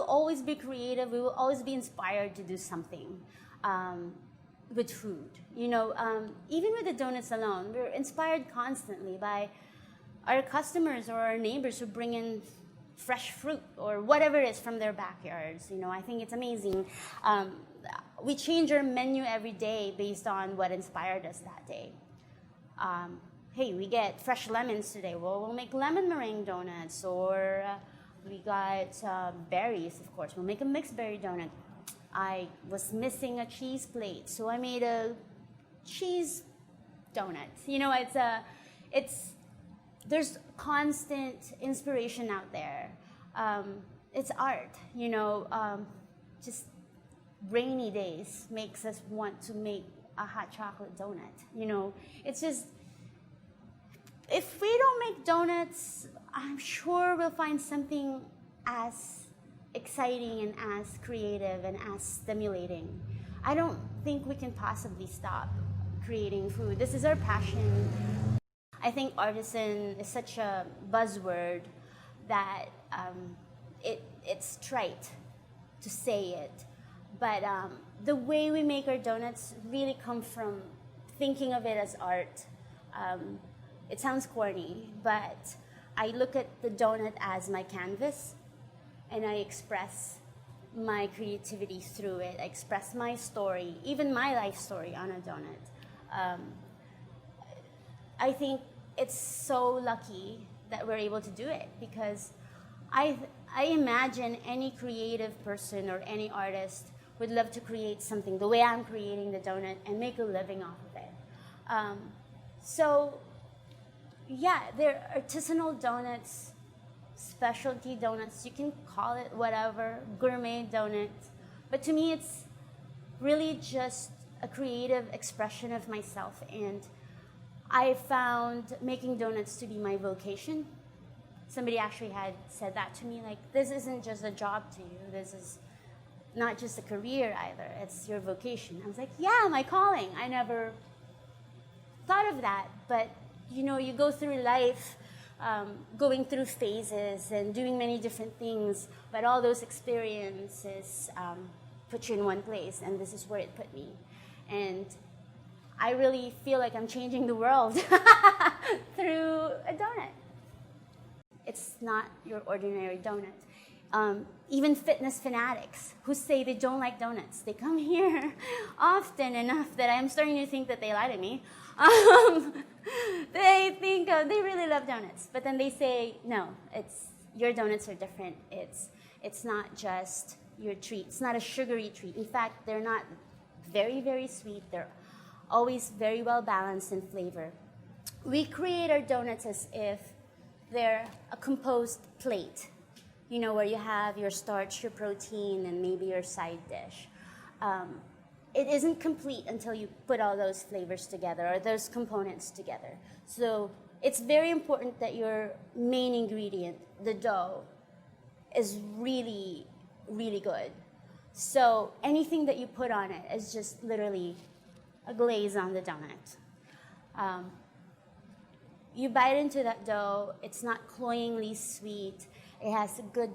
always be creative. We will always be inspired to do something with food. You know, even with the donuts alone, we're inspired constantly by our customers or our neighbors who bring in fresh fruit or whatever it is from their backyards. You know, I think it's amazing. We change our menu every day based on what inspired us that day. Hey, we get fresh lemons today. Well, we'll make lemon meringue donuts. Or we got berries, of course. We'll make a mixed berry donut. I was missing a cheese plate, so I made a cheese donut. You know, there's constant inspiration out there. It's art, you know. Just rainy days makes us want to make a hot chocolate donut. You know, it's just, if we don't make donuts, I'm sure we'll find something as exciting and as creative and as stimulating. I don't think we can possibly stop creating food. This is our passion. I think artisan is such a buzzword that it's trite to say it. But the way we make our donuts really come from thinking of it as art. It sounds corny, but I look at the donut as my canvas, and I express my creativity through it. I express my story, even my life story, on a donut. I think it's so lucky that we're able to do it, because I imagine any creative person or any artist would love to create something the way I'm creating the donut and make a living off of it. So yeah, they're artisanal donuts, specialty donuts, you can call it whatever, gourmet donuts. But to me, it's really just a creative expression of myself. And I found making donuts to be my vocation. Somebody actually had said that to me, like, this isn't just a job to you. This is not just a career either. It's your vocation. I was like, yeah, my calling. I never thought of that. But, you know, you go through life going through phases and doing many different things, but all those experiences put you in one place, and this is where it put me. And I really feel like I'm changing the world through a donut. It's not your ordinary donut. Even fitness fanatics who say they don't like donuts, they come here often enough that I'm starting to think that they lie to me. They think they really love donuts, but then they say, no, your donuts are different. It's not just your treat. It's not a sugary treat. In fact, they're not very, very sweet. They're always very well balanced in flavor. We create our donuts as if they're a composed plate, you know, where you have your starch, your protein, and maybe your side dish. It isn't complete until you put all those flavors together or those components together. So it's very important that your main ingredient, the dough, is really, really good. So anything that you put on it is just literally a glaze on the donut. You bite into that dough, it's not cloyingly sweet. It has a good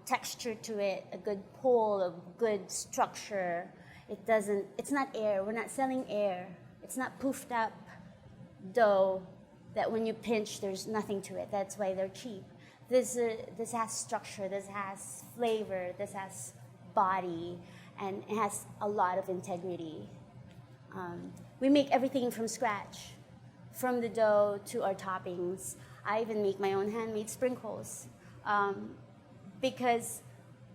texture to it, a good pull, a good structure. It's not air. We're not selling air. It's not poofed up dough that when you pinch, there's nothing to it. That's why they're cheap. This has structure, this has flavor, this has body, and it has a lot of integrity. We make everything from scratch, from the dough to our toppings. I even make my own handmade sprinkles because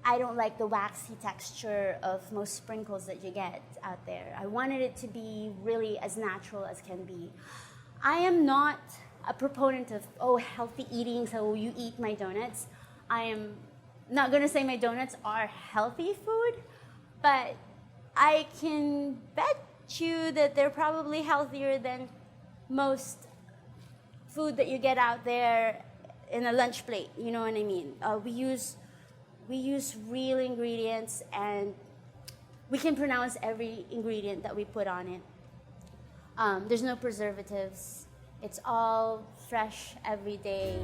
I don't like the waxy texture of most sprinkles that you get out there. I wanted it to be really as natural as can be. I am not a proponent of, healthy eating, so you eat my donuts. I am not going to say my donuts are healthy food, but I can bet you that they're probably healthier than most food that you get out there in a lunch plate, you know what I mean? We use real ingredients, and we can pronounce every ingredient that we put on it. There's no preservatives. It's all fresh every day.